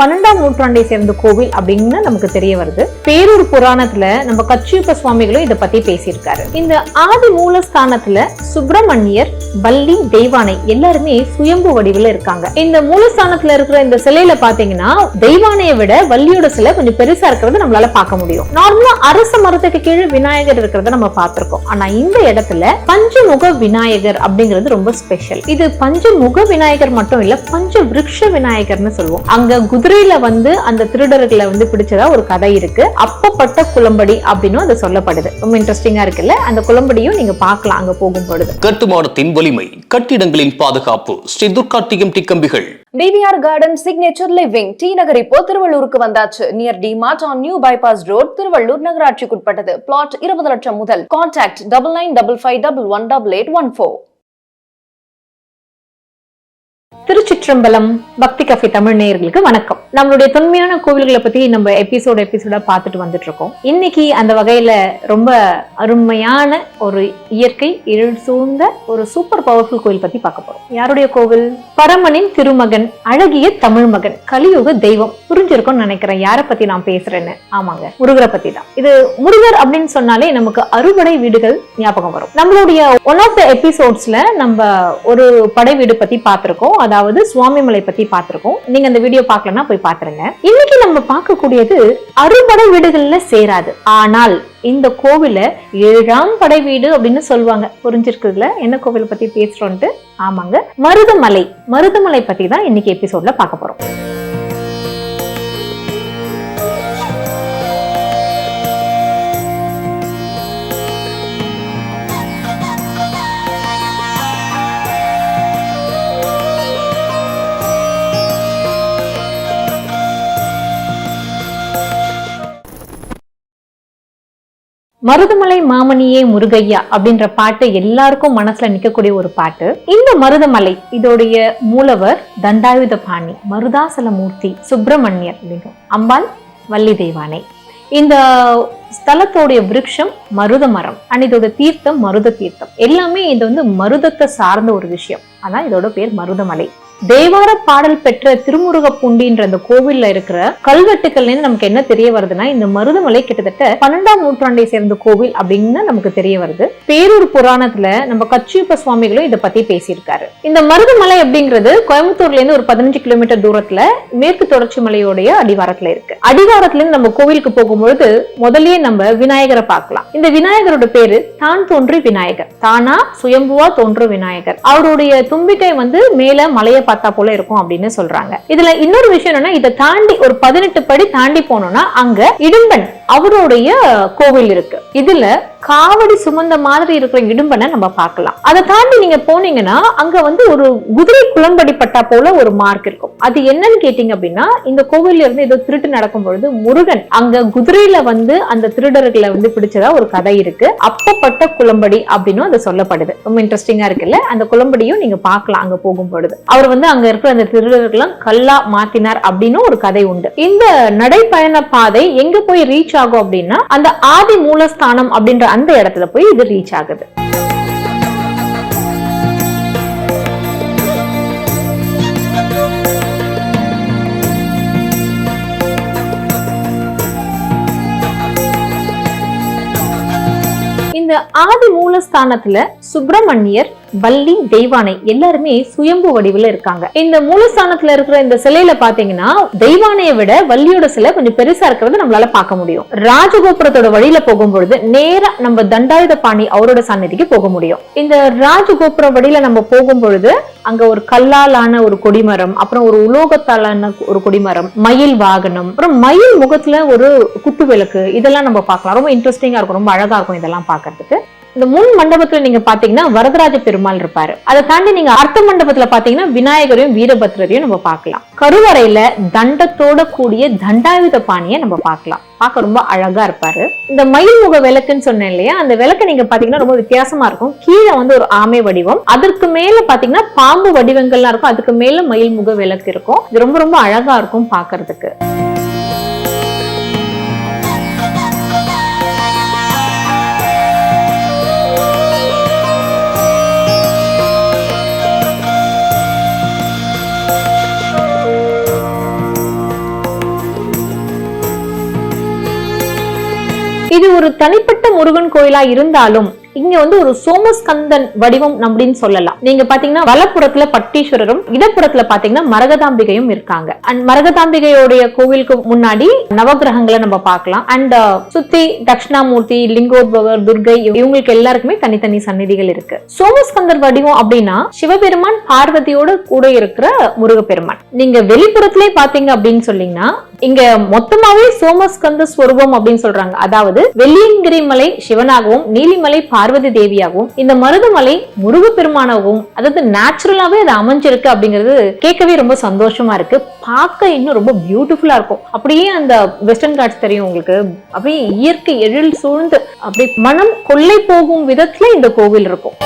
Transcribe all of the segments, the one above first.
12ஆம் நூற்றாண்டை சேர்ந்த கோவில் அப்படின்னு நமக்கு தெரிய வருது. பேரூர் புராணத்துல நம்ம கச்சியப்ப சுவாமிகளும் இதை பத்தி பேசியிருக்காரு. இந்த ஆதி மூலஸ்தானத்துல சுப்பிரமணியர், வள்ளி, தெய்வானை எல்லாருமே சுயம்பு வடிவில் இருக்காங்க. இந்த மூலஸ்தானத்துல இருக்கிற இந்த சிலையில பாத்தீங்கன்னா தெய்வானையை விட வள்ளியோட சிலை கொஞ்சம் பெருசா இருக்கிறது நம்மளால பார்க்க முடியும். நார்மலா அரச மரத்துக்கு கீழே விநாயகர் இருக்கிறத நம்ம பார்த்திருக்கோம். ஆனா இந்த இடத்துல பஞ்சமுக விநாயகர் அப்படிங்கிறது ரொம்ப ஸ்பெஷல். இது பஞ்சமுக விநாயகர் மட்டும் இல்ல, பஞ்ச விருட்ச விநாயகர்னு சொல்லுவோம். அங்க குதிரையில வந்து அந்த திருடர்களை வந்து பிடிச்சதா ஒரு கதை இருக்கு. அப்பப்பட்ட குளம்படி அப்படின்னு அது சொல்லப்படுது. ரொம்ப இன்ட்ரெஸ்டிங்கா இருக்குல்ல? அந்த குளம்படியும் நீங்க பார்க்கலாம் அங்க போகும்பொழுது. கட்டுமானத்தின் வலிமை, கட்டிடங்களின் பாதுகாப்பு, ஸ்ரீ துர்கா டிஎம்டி கம்பிகள். PVR garden signature living T Nagar இப்போ திருவள்ளூருக்கு வந்தாச்சு. Near D Mart on new bypass road, Tiruvallur நகராட்சிக்குட்பட்டது. பிளாட் 20 லட்சம் முதல். கான்டாக்ட் 9955511814. திருச்சிற்றம்பலம் பக்தி கஃபே தமிழ் நேயர்களுக்கு வணக்கம். நம்மளுடைய தொன்மையான கோவில்களை பத்தி நம்ம எபிசோடா பார்த்துட்டு வந்துட்டு இருக்கோம். இன்னைக்கு அந்த வகையில ரொம்ப அருமையான ஒரு இயற்கை இருள் சூழ்ந்த ஒரு சூப்பர் பவர்ஃபுல் கோவில் பத்தி பார்க்க போறோம். யாருடைய கோவில்? பரமனின் திருமகன், அழகிய தமிழ் மகன், கலியுக தெய்வம். புரிஞ்சிருக்கும்னு நினைக்கிறேன் யாரை பத்தி நான் பேசுறேன்னு. ஆமாங்க, முருகரை பத்தி தான். இது முருகர் அப்படின்னு சொன்னாலே நமக்கு அறுபடை வீடுகள் ஞாபகம் வரும். நம்மளுடைய ஒன் ஆஃப் த எபிசோட்ஸ்ல நம்ம ஒரு படை வீடு பத்தி பார்த்திருக்கோம். அதாவது சுவாமிமலை பத்தி பார்த்திருக்கோம். நீங்க அந்த வீடியோ பார்க்கலன்னா போய் பாத்துருங்க. இன்னைக்கு நம்ம பார்க்கக்கூடியது அறுபடை வீடுகள்ல சேராது. ஆனால் இந்த கோவில 7ஆம் படை வீடு அப்படின்னு சொல்லுவாங்க. புரிஞ்சிருக்குதுல என்ன கோவிலை பத்தி பேசுறோம்ட்டு? ஆமாங்க, மருதமலை. மருதமலை பத்தி தான் இன்னைக்கு எபிசோட்ல பார்க்க போறோம். மருதமலை மாமணியே முருகையா அப்படின்ற பாட்டு எல்லாருக்கும் மனசுல நிக்கக்கூடிய ஒரு பாட்டு. இந்த மருதமலை இதோடைய மூலவர் தண்டாயுதபாணி, மருதாசலமூர்த்தி, சுப்பிரமணியர் அப்படின்ற அம்பாள், வள்ளி தெய்வானை. இந்த ஸ்தலத்தோடைய விருட்சம் மருத மரம். அண்ட் இதோட தீர்த்தம் மருத தீர்த்தம். எல்லாமே இது வந்து மருதத்தை சார்ந்த ஒரு விஷயம். அதான் இதோட பேர் மருதமலை. தேவார பாடல் பெற்ற திருமுருகப்பூண்டின்ற அந்த கோவில்ல இருக்கிற கல்வெட்டுக்கள்ல நமக்கு என்ன தெரிய வருதுன்னா, இந்த மருதமலை கிட்டத்தட்ட 12ஆம் நூற்றாண்டை சேர்ந்த கோவில் அப்படின்னு நமக்கு தெரிய வருது. பேரூர் புராணத்துல நம்ம கச்சியப்ப சுவாமிகளும் இதை பத்தி பேசியிருக்காரு. இந்த மருதமலை அப்படிங்கிறது கோயம்புத்தூர்ல இருந்து ஒரு 15 கிலோமீட்டர் தூரத்துல மேற்கு தொடர்ச்சி மலையோடைய அடிவாரத்துல இருக்கு. அடிவாரத்துல இருந்து நம்ம கோவிலுக்கு போகும்பொழுது முதல்லயே நம்ம விநாயகரை பார்க்கலாம். இந்த விநாயகரோட பேரு தான் தோன்றி விநாயகர். தானா சுயம்புவா தோன்ற விநாயகர். அவருடைய தும்பிக்கை வந்து மேல மலையை பார்த்தா போல இருக்கும் அப்படின்னு சொல்றாங்க. இதுல இன்னொரு விஷயம் என்னன்னா, இதை தாண்டி ஒரு 18 படி தாண்டி போனோம்னா அங்க இடும்பன் அவருடைய கோவில் இருக்கு. இதுல காவடி சுமந்த மாதிரி இருக்கிற இடும்பனை நம்ம பார்க்கலாம். அதை தாண்டி நீங்க போனீங்கன்னா அங்க வந்து ஒரு குதிரை குளம்படி பட்டா போல ஒரு மார்க் இருக்கும். அது என்னன்னு கேட்டீங்க அப்படின்னா, இந்த கோவில்ல இருந்து ஏதோ திருட்டு நடக்கும் பொழுது முருகன் அங்க குதிரையில வந்து அந்த திருடர்களை வந்து பிடிச்சதா ஒரு கதை இருக்கு. அப்பப்பட்ட குளம்படி அப்படின்னு அது சொல்லப்படுது. ரொம்ப இன்ட்ரெஸ்டிங்கா இருக்குல்ல? அந்த குளம்படியும் நீங்க பார்க்கலாம் அங்க போகும் பொழுது. அவர் வந்து அங்க இருக்கிற அந்த திருடர்களும் கல்லா மாத்தினார் அப்படின்னு ஒரு கதை உண்டு. இந்த நடைப்பயண பாதை எங்க போய் ரீச் ஆகும் அப்படின்னா, அந்த ஆதி மூலஸ்தானம் அப்படின்ற அந்த இடத்துல போய் இது ரீச் ஆகுது. இந்த ஆதி மூலஸ்தானத்துல சுப்பிரமணியர், வள்ளி, தெய்வானை எல்லாருமே சுயம்பு வடிவில் இருக்காங்க. இந்த மூலஸ்தானத்துல இருக்கிற இந்த சிலையில பாத்தீங்கன்னா தெய்வானையை விட வள்ளியோட சிலை கொஞ்சம் பெருசா இருக்கிறது நம்மளால பார்க்க முடியும். ராஜகோபுரத்தோட வழியில போகும்பொழுது நேரா நம்ம தண்டாயுதபாணி அவரோட சன்னதிக்கு போக முடியும். இந்த ராஜகோபுர வழியில நம்ம போகும்பொழுது அங்க ஒரு கல்லாலான ஒரு கொடிமரம், அப்புறம் ஒரு உலோகத்தாலான ஒரு கொடிமரம், மயில் வாகனம், அப்புறம் மயில் முகத்துல ஒரு குத்து விளக்கு, இதெல்லாம் நம்ம பார்க்கலாம். ரொம்ப இன்ட்ரெஸ்டிங்கா இருக்கும், ரொம்ப அழகா இருக்கும் இதெல்லாம் பார்க்கறதுக்கு. இந்த முன் மண்டபத்துல நீங்க பாத்தீங்கன்னா வரதராஜ பெருமாள் இருப்பாரு. அதை தாண்டி நீங்க அர்த்த மண்டபத்துல பாத்தீங்கன்னா விநாயகரையும் வீரபத்ரரையும் நம்ம பார்க்கலாம். கருவறையில தண்டத்தோட கூடிய தண்டாயுதபாணியை நம்ம பார்க்கலாம். பார்க்க ரொம்ப அழகா இருப்பாரு. இந்த மயில் முக விளக்குன்னு சொன்னேன் இல்லையா, அந்த விளக்கு நீங்க பாத்தீங்கன்னா ரொம்ப வித்தியாசமா இருக்கும். கீழே வந்து ஒரு ஆமை வடிவம், அதற்கு மேல பாத்தீங்கன்னா பாம்பு வடிவங்கள்லாம் இருக்கும், அதுக்கு மேல மயில் முக விளக்கு இருக்கும். இது ரொம்ப ரொம்ப அழகா இருக்கும் பாக்குறதுக்கு. இது ஒரு தனிப்பட்ட முருகன் கோயிலா இருந்தாலும் இங்க வந்து ஒரு சோமஸ்கந்தன் வடிவம் அப்படின்னு சொல்லலாம். நீங்க பாத்தீங்கன்னா வலப்புறத்துல பட்டீஸ்வரரும் இடப்புறத்துல பாத்தீங்கன்னா மரகதாம்பிகையும் இருக்காங்க. அண்ட் மரகதாம்பிகையோடைய கோவிலுக்கு முன்னாடி நவகிரகங்களை நம்ம பார்க்கலாம். அண்ட் சுத்தி தட்சிணாமூர்த்தி, லிங்கோத்பவர், துர்கை இவங்களுக்கு எல்லாருக்குமே தனித்தனி சந்நிதிகள் இருக்கு. சோமஸ்கந்தர் வடிவம் அப்படின்னா சிவபெருமான் பார்வதியோட கூட இருக்கிற முருகப்பெருமான். நீங்க வெளிப்புறத்திலே பாத்தீங்க அப்படின்னு சொன்னீங்கன்னா இங்க மொத்தமாவே சோமஸ்கந்த ஸ்வரூபம் அப்படின்னு சொல்றாங்க. அதாவது வெள்ளியங்கிரி மலை சிவனாகவும் நீலிமலை பார்வதி தேவியாகவும் இந்த மருதமலை முருகப்பெருமானாகவும், அதாவது நேச்சுரலாவே அது அமைஞ்சிருக்கு அப்படிங்கிறது கேட்கவே ரொம்ப சந்தோஷமா இருக்கு. பார்க்க இன்னும் ரொம்ப பியூட்டிஃபுல்லா இருக்கும். அப்படியே அந்த வெஸ்டர்ன் காட்ஸ் தெரியும் உங்களுக்கு. அப்படியே இயற்கை எழில் சூழ்ந்து அப்படியே மனம் கொள்ளை போகும் விதத்துல இந்த கோவில் இருக்கும்.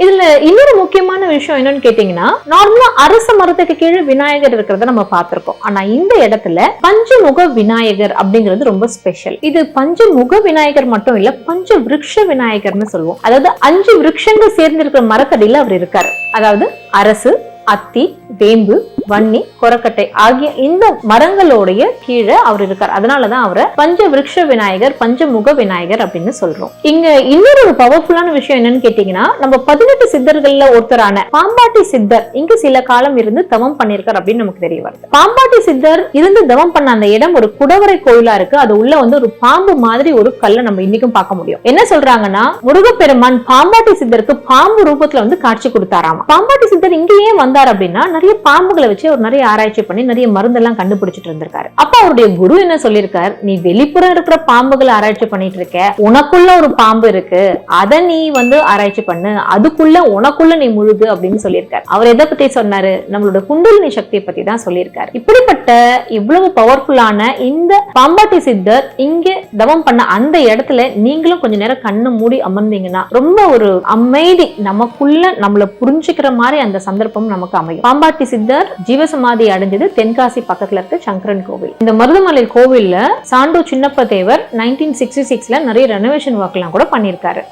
இதுல இன்னொரு முக்கியமான விஷயம் என்னன்னு கேட்டீங்கன்னா, நார்மலா அரச மரத்துக்கு கீழே விநாயகர் இருக்கிறத நம்ம பார்த்திருக்கோம். ஆனா இந்த இடத்துல பஞ்சமுக விநாயகர் அப்படிங்கிறது ரொம்ப ஸ்பெஷல். இது பஞ்சமுக விநாயகர் மட்டும் இல்ல, பஞ்ச விருட்ச விநாயகர்னு சொல்லுவோம். அதாவது 5 விருட்சங்கள் சேர்ந்து இருக்கிற மரத்தடியில அவர் இருக்காரு. அதாவது அரசு, அத்தி, வேம்பு, வன்னி, கொரக்கட்டை ஆகிய இந்த மரங்களோடைய கீழே அவர் இருக்கார். அதனாலதான் அவரை பஞ்ச விருட்ச விநாயகர், பஞ்சமுக விநாயகர் அப்படின்னு சொல்றோம். இங்க இன்னொரு பவர்ஃபுல்லான விஷயம் என்னன்னு கேட்டீங்கன்னா, நம்ம 18 சித்தர்கள்ல ஒருத்தரான பாம்பாட்டி சித்தர் இங்கு சில காலம் இருந்து தவம் பண்ணிருக்கார் அப்படின்னு நமக்கு தெரிய வருது. பாம்பாட்டி சித்தர் இருந்து தவம் பண்ண அந்த இடம் ஒரு குடவரை கோயிலா இருக்கு. அது உள்ள வந்து ஒரு பாம்பு மாதிரி ஒரு கல்லை நம்ம இன்னைக்கும் பார்க்க முடியும். என்ன சொல்றாங்கன்னா, முருகப்பெருமான் பாம்பாட்டி சித்தருக்கு பாம்பு ரூபத்துல வந்து காட்சி கொடுத்தாராமா. பாம்பாட்டி சித்தர் இங்கேயே வந்தார் அப்படின்னா நிறைய பாம்புகளை வச்சு அவர் நிறைய ஆராய்ச்சி பண்ணி நிறைய மருந்தெல்லாம் கண்டுபிடிச்சிட்டு இருந்திருக்காரு. அப்ப அவருடைய குரு என்ன சொல்லியிருக்கார், நீ வெளிப்புறம் இருக்கிற பாம்புகளை ஆராய்ச்சி பண்ணிட்டு இருக்க, உனக்குள்ள ஒரு பாம்பு இருக்கு, அதை நீ வந்து ஆராய்ச்சி பண்ணு, அதுக்குள்ள உனக்குள்ள நீ முழுகு அப்படின்னு சொல்லியிருக்காரு. அவர் எதை பத்தி சொன்னாரு, நம்மளோட குண்டலினி சக்தியை பத்தி தான் சொல்லியிருக்காரு. இப்படிப்பட்ட இவ்வளவு பவர்ஃபுல்லான இந்த பாம்பாட்டி சித்தர் இங்க தவம் பண்ண அந்த இடத்துல நீங்களும் கொஞ்ச நேரம் கண்ணு மூடி அமர்ந்தீங்கன்னா ரொம்ப ஒரு அமைதி, நமக்குள்ள நம்மள புரிஞ்சுக்கிற மாதிரி அந்த சந்தர்ப்பம் நமக்கு அமையும். பாம்பாட்டி சித்தர் ஜீவசமாதி அடைஞ்சது தென்காசி பக்கத்துல இருக்க சங்கரன் கோவில். இந்த மருதமலை கோவில்ல சாண்டோ சின்னப்ப தேவர் 1966ல நிறைய ரெனோவேஷன் ஒர்க் எல்லாம் கூட பண்ணிருக்காரு.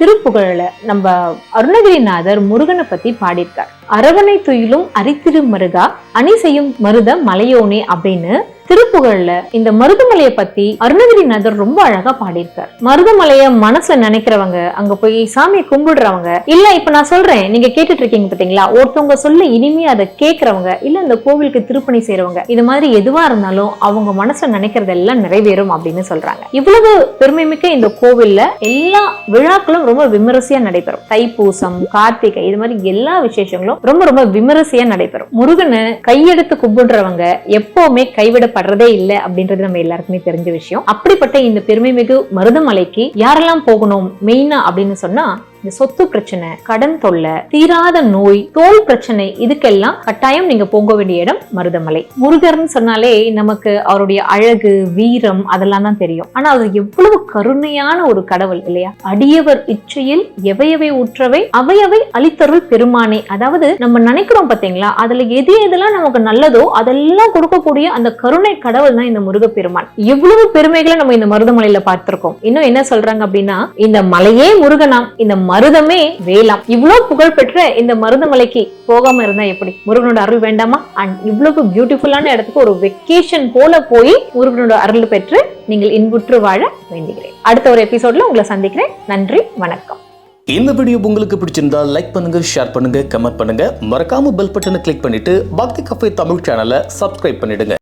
திருப்புகழ்ல நம்ம அருணகிரிநாதர் முருகனை பத்தி பாடியிருக்கார். அரவணை துயிலும் அரித்திரு மருகா அணி செய்யும் மருத மலையோனே அப்படின்னு திருப்புகழ்ல இந்த மருதமலையை பத்தி அருணகிரிநாதர் ரொம்ப அழகா பாடியிருக்கார். மருதமலைய மனசுல நினைக்கிறவங்க, அங்க போய் சாமியை கும்பிடுறவங்க, இல்ல இப்ப நான் சொல்றேன் நீங்க கேட்டுட்டு இருக்கீங்க பாத்தீங்களா, ஒருத்தவங்க சொல்ல இனிமையா அதை கேட்கறவங்க, இல்ல இந்த கோவிலுக்கு திருப்பணி செய்யறவங்க, இது மாதிரி எதுவா இருந்தாலும் அவங்க மனசுல நினைக்கிறதெல்லாம் நிறைவேறும் அப்படின்னு சொல்றாங்க. இவ்வளவு பெருமை மிக்க இந்த கோவில்ல எல்லா விழாக்களும் ரொம்ப விமரிசையா நடைபெறும். தைப்பூசம், கார்த்திகை, இது மாதிரி எல்லா விசேஷங்களும் ரொம்ப ரொம்ப விமரிசையா நடைபெறும். முருகனை கையெடுத்து கும்பிடுறவங்க எப்பவுமே கைவிடப்படுறதே இல்லை அப்படின்றது நம்ம எல்லாருக்குமே தெரிஞ்ச விஷயம். அப்படிப்பட்ட இந்த பெருமை மிகு மருதமலைக்கு யாரெல்லாம் போகணும் மெயினா அப்படின்னு சொன்னா, இந்த சொத்து பிரச்சனை, கடன் தொல்லை, தீராத நோய், தோல் பிரச்சனை, இதுக்கெல்லாம் கட்டாயம் நீங்க போக வேண்டிய இடம் மருதமலை. முருகர்னு சொன்னாலே நமக்கு அவருடைய அழகு, வீரம் அதெல்லாம் தான் தெரியும். ஆனா அது எவ்வளவு கருணையான ஒரு கடவுள் இல்லையா? அடியவர் இச்சையில் எவையவை உற்றவை அவையவை அளித்தருள் பெருமானே. அதாவது நம்ம நினைக்கிறோம் பாத்தீங்களா, அதுல எது எதெல்லாம் நமக்கு நல்லதோ அதெல்லாம் கொடுக்கக்கூடிய அந்த கருணை கடவுள் தான் இந்த முருகப்பெருமான். எவ்வளவு பெருமைகளை நம்ம இந்த மருதமலையில பார்த்திருக்கோம். இன்னும் என்ன சொல்றாங்க அப்படின்னா, இந்த மலையே முருகனாம், இந்த மருதமே வேளாம். இவ்வளவு புகழ் பெற்ற இந்த மருதமலைக்கு போகாம இருந்தா எப்படி? முருகனோட அருள் வேண்டாமா? அண்ட் இவ்வளவு பியூட்டிஃபுல்லான இடத்துக்கு ஒரு வெக்கேஷன் போல போய் முருகனோட அருள் பெற்று நீங்கள் இன்புற்று வாழ வேண்டுகிறேன். அடுத்த ஒரு எபிசோட்ல உங்களை சந்திக்கிறேன். நன்றி, வணக்கம். இந்த வீடியோ உங்களுக்கு பிடிச்சிருந்தா லைக் பண்ணுங்க, ஷேர் பண்ணுங்க, கமெண்ட் பண்ணுங்க. மறக்காம பெல் பட்டனை கிளிக் பண்ணிட்டு பக்தி கஃபே தமிழ் சேனலை சப்ஸ்கிரைப் பண்ணிடுங்க.